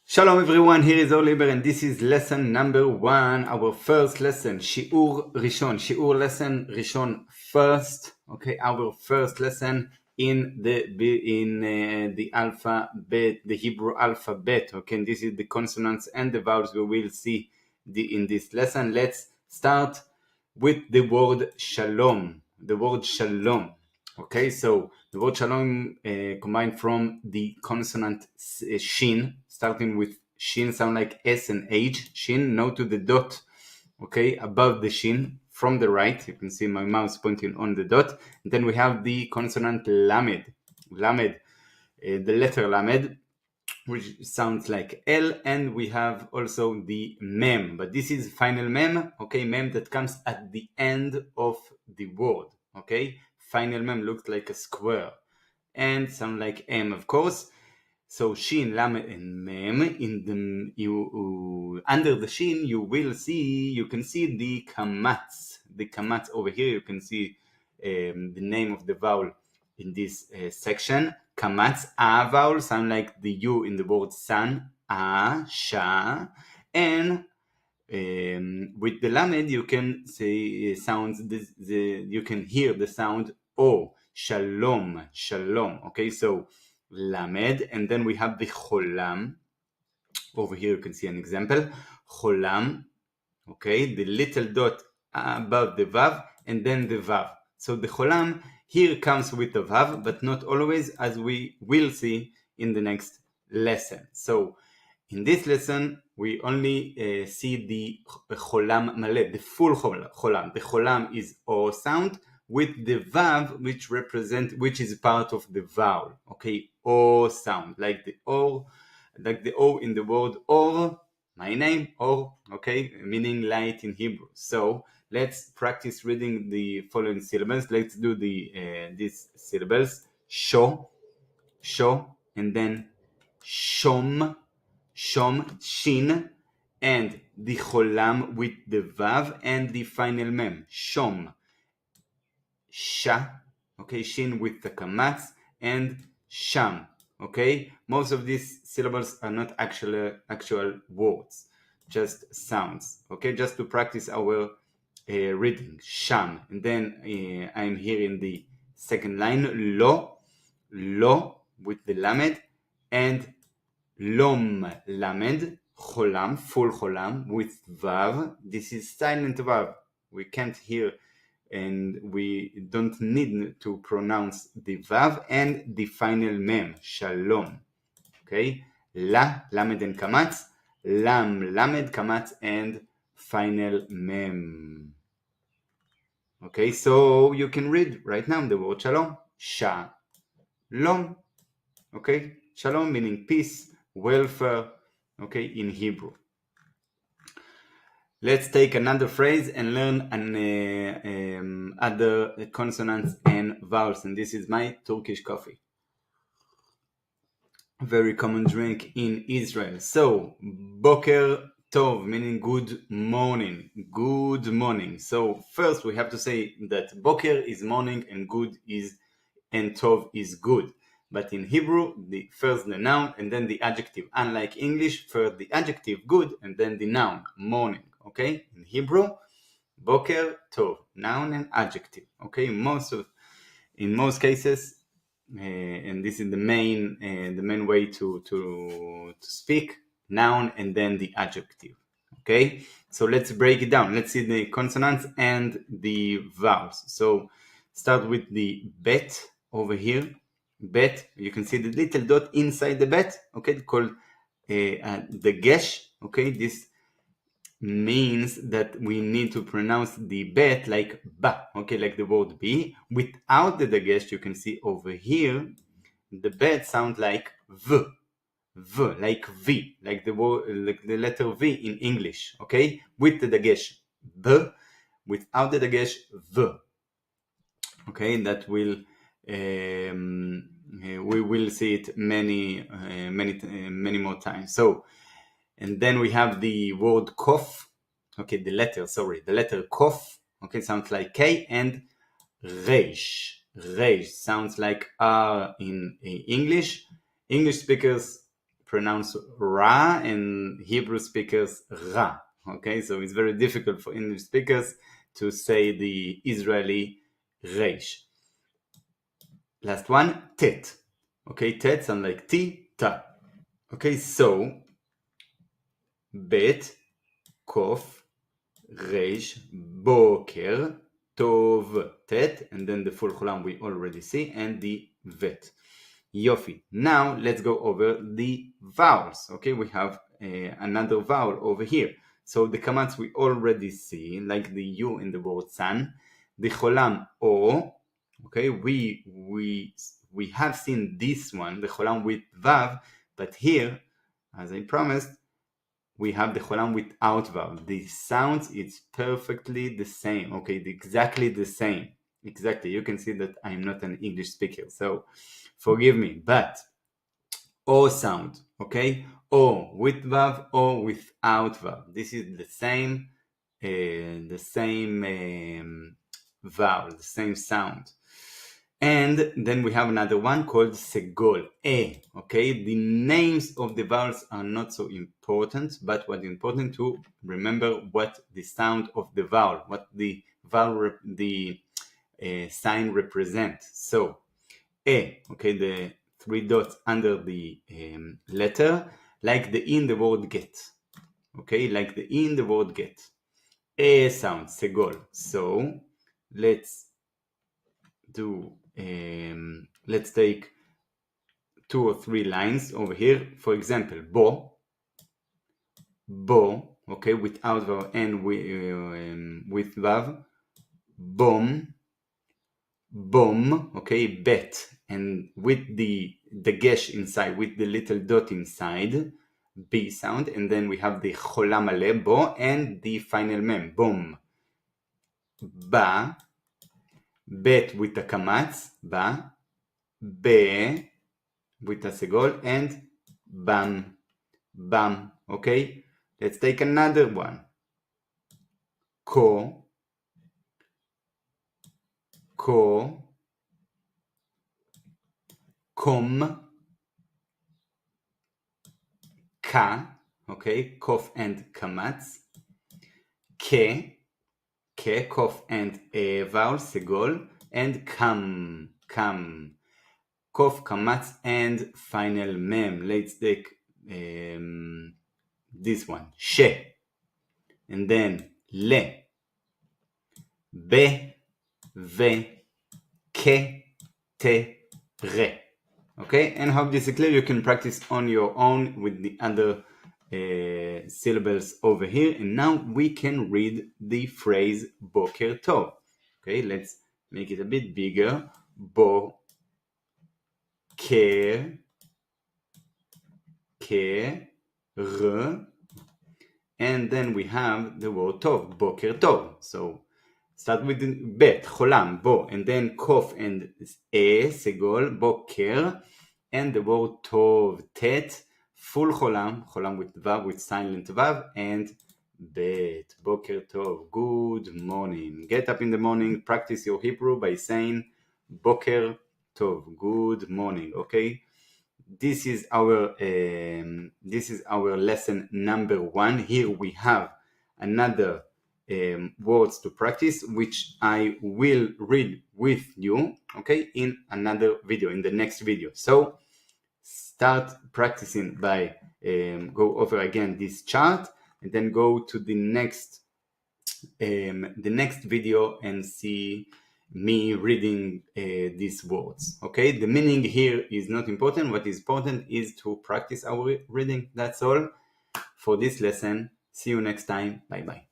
Shalom everyone, here is Oliver and this is lesson number 1, our first lesson, Shi'ur Rishon, Shi'ur lesson Rishon first, okay, our first lesson in the alphabet, the Hebrew alphabet, okay, and this is the consonants and the vowels we will see in this lesson. Let's start with the word Shalom, Okay, so the word Shalom combined from the consonant Shin, starting with Shin, sound like S and H. Shin, no to the dot, okay, above the Shin, from the right. You can see my mouse pointing on the dot. And then we have the consonant Lamed, the letter Lamed, which sounds like L, and we have also the Mem, but this is final Mem, okay, Mem that comes at the end of the word, okay, final Mem looks like a square, and sound like M, of course. So Shin, Lamed, and Mem. Under the Shin, you can see the Kamatz. The Kamatz over here, you can see the name of the vowel in this section. Kamatz, A vowel, sound like the U in the word sun. A, Sha, and with the Lamed, you can say sounds. You can hear the sound O. Shalom, Shalom. Okay, so Lamed, and then we have the Cholam. Over here you can see an example. Cholam, okay, the little dot above the Vav, and then the Vav. So the Cholam here comes with the Vav, but not always, as we will see in the next lesson. So in this lesson, we only see the Cholam Maleh, the full Cholam. The Cholam is O sound, with the Vav, which is part of the vowel, okay, O sound, like the O in the word Or, my name, Or, okay, meaning light in Hebrew. So let's practice reading the following syllables. Let's do these syllables: Sho, and then Shom, Shin, and the Cholam with the Vav and the final Mem, Shom. Sha, okay, Shin with the Kamatz, and Sham, okay. Most of these syllables are not actual words, just sounds, okay, just to practice our reading. Sham, and then I'm here in the second line, Lo with the Lamed, and Lom Lamed, Cholam, full Cholam with Vav. This is silent Vav. We can't hear and we don't need to pronounce the Vav, and the final Mem, Shalom. Okay? La, Lamed and Kamatz, Lam, Lamed, Kamatz, and final Mem. Okay, so you can read right now the word Shalom. Shalom. Okay? Shalom meaning peace, welfare, okay, in Hebrew. Let's take another phrase and learn other consonants and vowels. And this is my Turkish coffee. Very common drink in Israel. So, Boker Tov, meaning good morning. Good morning. So, first we have to say that Boker is morning and Tov is good. But in Hebrew, first the noun and then the adjective. Unlike English, first the adjective good and then the noun morning. Okay, in Hebrew, Boker Tov, noun and adjective. Okay, in most cases, and this is the main way to speak, noun and then the adjective. Okay, so let's break it down. Let's see the consonants and the vowels. So start with the bet over here. Bet, you can see the little dot inside the bet. Okay, called the gesh. Okay, this means that we need to pronounce the bet like ba, okay, like the word be. Without the dagesh, you can see over here, the bet sounds like v, like v, like the letter V in English, okay? With the dagesh, b. Without the dagesh, v. Okay, that will we will see it many more times. So, and then we have the word kof. Okay, the letter kof. Okay, sounds like K, and reish. Reish sounds like R in English. English speakers pronounce Ra and Hebrew speakers Ra. Okay, so it's very difficult for English speakers to say the Israeli Reish. Last one, Tet. Okay, Tet sound like T, Ta. Okay, so Bet, Kof, Reish, Boker, Tov, Tet, and then the full cholam we already see, and the Vet. Yofi. Now let's go over the vowels. Okay, we have another vowel over here. So the commands we already see, like the U in the word sun, the cholam O. Okay, we have seen this one, the cholam with vav, but here, as I promised, we have the cholam without vav. The sounds, it's perfectly the same. Okay, exactly the same. Exactly. You can see that I'm not an English speaker, so forgive me. But O sound, okay? O with vav, O without vav. This is the same vowel, the same sound. And then we have another one called segol, E, okay? The names of the vowels are not so important, but what's important to remember what the sound of the vowel, what the vowel, sign represents. So, E, okay, the 3 dots under the letter, like the E in the word get, okay, like the E in the word get. E sound, segol. So, let's take 2 or 3 lines over here. For example, bo, okay, without vav and with vav, bom, okay, bet, and with the gesh inside, with the little dot inside, B sound, and then we have the cholam ale, bo, and the final mem, bom, ba, bet with the kamatz, ba, be, with a segol, and bam, okay? Let's take another one. Ko, kom, ka, okay, kof and kamatz, ke, kof and vowel, segol, and kam, kof, kamatz, and final mem. Let's take this one, she, and then le, be, ve, ke, te, re. Okay, and hope this is clear. You can practice on your own with the other syllables over here. And now we can read the phrase Boker Tov. Okay, let's make it a bit bigger. Boker, and then we have the word Tov, Boker Tov. So start with the Bet, Cholam, Bo, and then Kof and Segol, Boker, and the word Tov, Tet, full Cholam with Vav, with silent Vav, and Bet, Boker Tov, good morning. Get up in the morning, practice your Hebrew by saying Boker Tov, good morning, okay? This is our lesson number 1. Here we have another words to practice, which I will read with you, okay, in another video, in the next video. So start practicing by go over again this chart, and then go to the next video and see me reading these words. Okay, the meaning here is not important. What is important is to practice our reading. That's all for this lesson. See you next time. Bye bye.